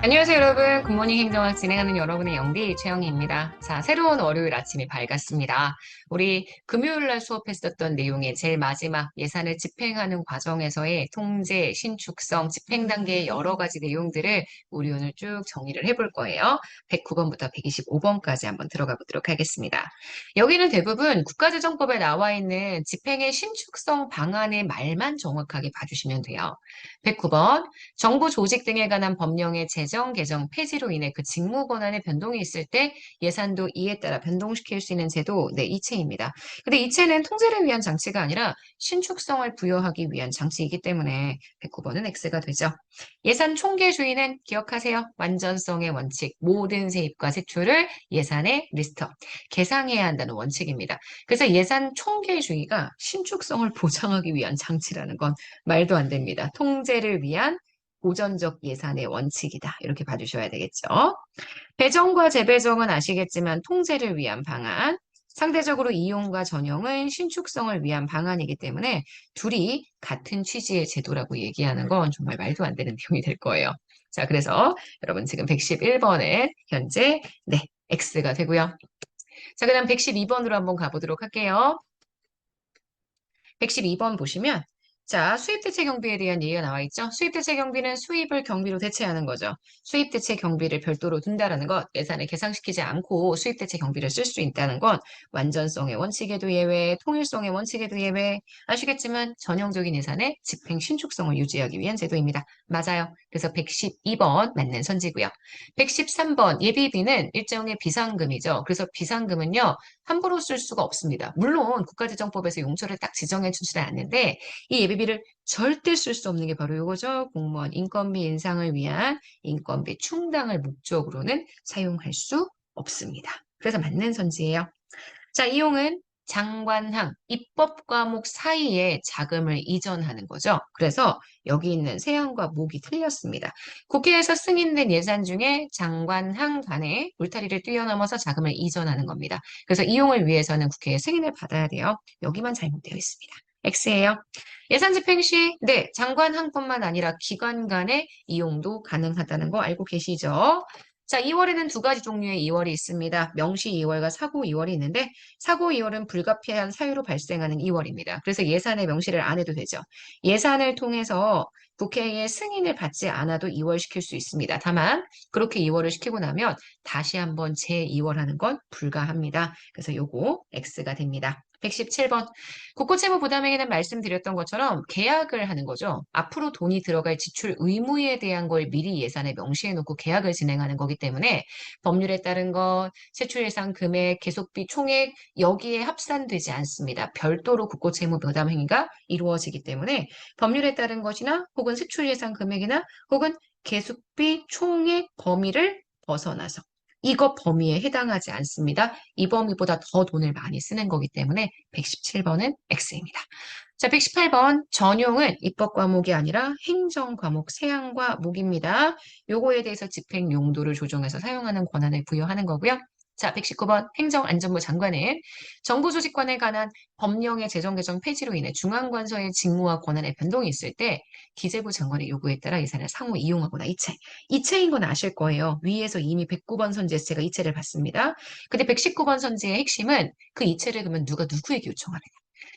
안녕하세요, 여러분. 굿모닝 행정학 진행하는 여러분의 영디 최영희입니다. 자, 새로운 월요일 아침이 밝았습니다. 우리 금요일 날 수업했었던 내용의 제일 마지막 예산을 집행하는 과정에서의 통제, 신축성, 집행 단계의 여러 가지 내용들을 우리 오늘 쭉 정리를 해볼 거예요. 109번부터 125번까지 한번 들어가 보도록 하겠습니다. 여기는 대부분 국가재정법에 나와 있는 집행의 신축성 방안의 말만 정확하게 봐주시면 돼요. 109번, 정부 조직 등에 관한 법령의 제정, 개정, 폐지로 인해 그 직무 권한의 변동이 있을 때 예산도 이에 따라 변동시킬 수 있는 제도, 네, 이체입니다. 근데 이체는 통제를 위한 장치가 아니라 신축성을 부여하기 위한 장치이기 때문에 109번은 X가 되죠. 예산 총계주의는 기억하세요. 완전성의 원칙, 모든 세입과 세출을 예산에 리스트업, 계상해야 한다는 원칙입니다. 그래서 예산 총계주의가 신축성을 보장하기 위한 장치라는 건 말도 안 됩니다. 통제를 위한 보전적 예산의 원칙이다. 이렇게 봐주셔야 되겠죠. 배정과 재배정은 아시겠지만 통제를 위한 방안, 상대적으로 이용과 전용은 신축성을 위한 방안이기 때문에 둘이 같은 취지의 제도라고 얘기하는 건 정말 말도 안 되는 내용이 될 거예요. 자, 그래서 여러분 지금 111번은 현재 네, X가 되고요. 자, 그다음 112번으로 한번 가보도록 할게요. 112번 보시면 자, 수입대체 경비에 대한 예가 나와 있죠. 수입대체 경비는 수입을 경비로 대체하는 거죠. 수입대체 경비를 별도로 둔다라는 것, 예산에 계상시키지 않고 수입대체 경비를 쓸 수 있다는 건 완전성의 원칙에도 예외, 통일성의 원칙에도 예외. 아시겠지만 전형적인 예산의 집행 신축성을 유지하기 위한 제도입니다. 맞아요. 그래서 112번 맞는 선지고요. 113번 예비비는 일종의 비상금이죠. 그래서 비상금은요. 함부로 쓸 수가 없습니다. 물론 국가재정법에서 용처를 딱 지정해 주지는 않는데 이 예비비를 절대 쓸 수 없는 게 바로 이거죠. 공무원 인건비 인상을 위한 인건비 충당을 목적으로는 사용할 수 없습니다. 그래서 맞는 선지예요. 자, 이용은 장관항, 입법 과목 사이에 자금을 이전하는 거죠. 그래서 여기 있는 세항과 목이 틀렸습니다. 국회에서 승인된 예산 중에 장관항 간에 울타리를 뛰어넘어서 자금을 이전하는 겁니다. 그래서 이용을 위해서는 국회의 승인을 받아야 돼요. 여기만 잘못되어 있습니다. X예요. 예산 집행 시, 네, 장관항뿐만 아니라 기관 간의 이용도 가능하다는 거 알고 계시죠? 자, 2월에는 두 가지 종류의 2월이 있습니다. 명시 2월과 사고 2월이 있는데 사고 2월은 불가피한 사유로 발생하는 2월입니다. 그래서 예산의 명시를 안 해도 되죠. 예산을 통해서 국회의 승인을 받지 않아도 2월 시킬 수 있습니다. 다만 그렇게 2월을 시키고 나면 다시 한번 제2월 하는 건 불가합니다. 그래서 요거 X가 됩니다. 117번. 국고채무 부담행위는 말씀드렸던 것처럼 계약을 하는 거죠. 앞으로 돈이 들어갈 지출 의무에 대한 걸 미리 예산에 명시해 놓고 계약을 진행하는 거기 때문에 법률에 따른 것, 세출 예산 금액, 계속비 총액 여기에 합산되지 않습니다. 별도로 국고채무 부담 행위가 이루어지기 때문에 법률에 따른 것이나 혹은 세출 예산 금액이나 혹은 계속비 총액 범위를 벗어나서 이거 범위에 해당하지 않습니다. 이 범위보다 더 돈을 많이 쓰는 거기 때문에 117번은 X입니다. 자, 118번 전용은 입법 과목이 아니라 행정 과목 세항과 목입니다. 요거에 대해서 집행 용도를 조정해서 사용하는 권한을 부여하는 거고요. 자, 119번 행정안전부 장관은 정부 조직관에 관한 법령의 제정 개정 폐지로 인해 중앙관서의 직무와 권한의 변동이 있을 때 기재부 장관의 요구에 따라 예산을 상호 이용하거나 이체. 이체인 건 아실 거예요. 위에서 이미 109번 선지에서 제가 이체를 봤습니다. 근데 119번 선지의 핵심은 그 이체를 그러면 누가 누구에게 요청하느냐.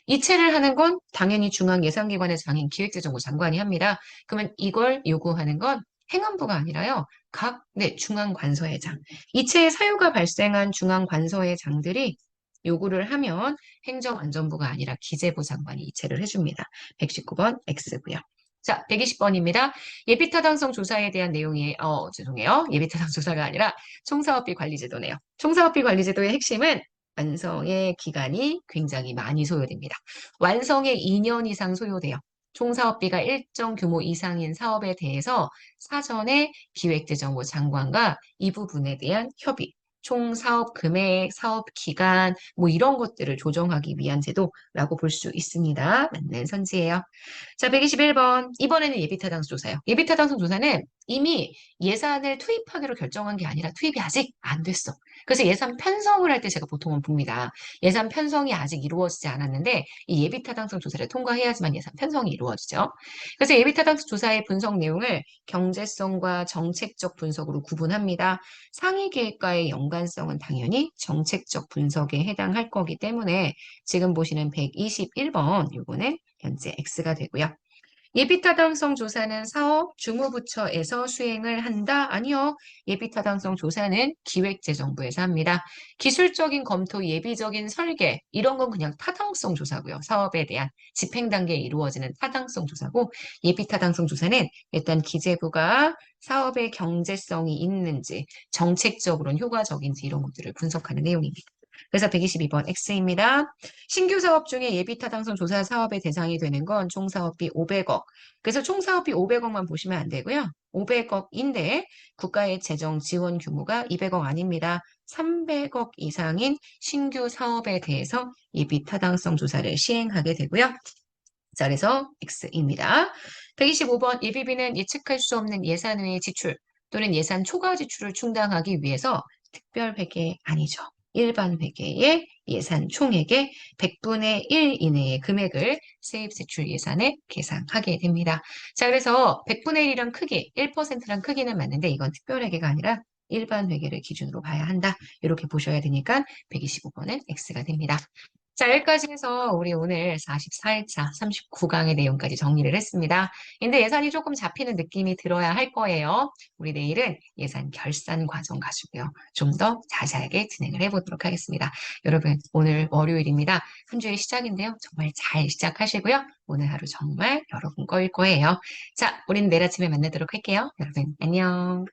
이체를 하는 건 당연히 중앙예산기관의 장인 기획재정부 장관이 합니다. 그러면 이걸 요구하는 건 행안부가 아니라요. 각 중앙관서의 장. 이체의 사유가 발생한 중앙관서의 장들이 요구를 하면 행정안전부가 아니라 기재부 장관이 이체를 해줍니다. 119번 X고요. 자, 120번입니다. 예비타당성 조사에 대한 내용이, 죄송해요. 예비타당 조사가 아니라 총사업비 관리제도네요. 총사업비 관리제도의 핵심은 완성의 기간이 굉장히 많이 소요됩니다. 완성에 2년 이상 소요돼요. 총사업비가 일정 규모 이상인 사업에 대해서 사전에 기획재정부 장관과 이 부분에 대한 협의, 총 사업 금액, 사업 기간, 뭐 이런 것들을 조정하기 위한 제도라고 볼 수 있습니다. 맞는 선지예요. 자, 121번. 이번에는 예비타당성 조사요. 예비타당성 조사는 이미 예산을 투입하기로 결정한 게 아니라 투입이 아직 안 됐어. 그래서 예산 편성을 할 때 제가 보통은 봅니다. 예산 편성이 아직 이루어지지 않았는데 이 예비타당성 조사를 통과해야지만 예산 편성이 이루어지죠. 그래서 예비타당성 조사의 분석 내용을 경제성과 정책적 분석으로 구분합니다. 상위 계획과의 연관성은 당연히 정책적 분석에 해당할 거기 때문에 지금 보시는 121번 요거는 현재 X가 되고요. 예비타당성 조사는 사업 주무부처에서 수행을 한다? 아니요. 예비타당성 조사는 기획재정부에서 합니다. 기술적인 검토, 예비적인 설계 이런 건 그냥 타당성 조사고요. 사업에 대한 집행 단계에 이루어지는 타당성 조사고 예비타당성 조사는 일단 기재부가 사업의 경제성이 있는지 정책적으로는 효과적인지 이런 것들을 분석하는 내용입니다. 그래서 122번 X입니다. 신규 사업 중에 예비타당성 조사 사업의 대상이 되는 건 총 사업비 500억. 그래서 총 사업비 500억만 보시면 안 되고요. 500억인데 국가의 재정 지원 규모가 200억 아닙니다. 300억 이상인 신규 사업에 대해서 예비타당성 조사를 시행하게 되고요. 자, 그래서 X입니다. 125번 예비비는 예측할 수 없는 예산 외의 지출 또는 예산 초과 지출을 충당하기 위해서 특별 회계 아니죠. 일반 회계의 예산 총액의 100분의 1 이내의 금액을 세입세출 예산에 계산하게 됩니다. 자, 그래서 100분의 1이란 크기, 1%란 크기는 맞는데 이건 특별 회계가 아니라 일반 회계를 기준으로 봐야 한다. 이렇게 보셔야 되니까 125번은 X가 됩니다. 자, 여기까지 해서 우리 오늘 44일차 39강의 내용까지 정리를 했습니다. 근데 예산이 조금 잡히는 느낌이 들어야 할 거예요. 우리 내일은 예산 결산 과정 가지고요. 좀 더 자세하게 진행을 해보도록 하겠습니다. 여러분, 오늘 월요일입니다. 한 주의 시작인데요. 정말 잘 시작하시고요. 오늘 하루 정말 여러분 거일 거예요. 자, 우리는 내일 아침에 만나도록 할게요. 여러분, 안녕.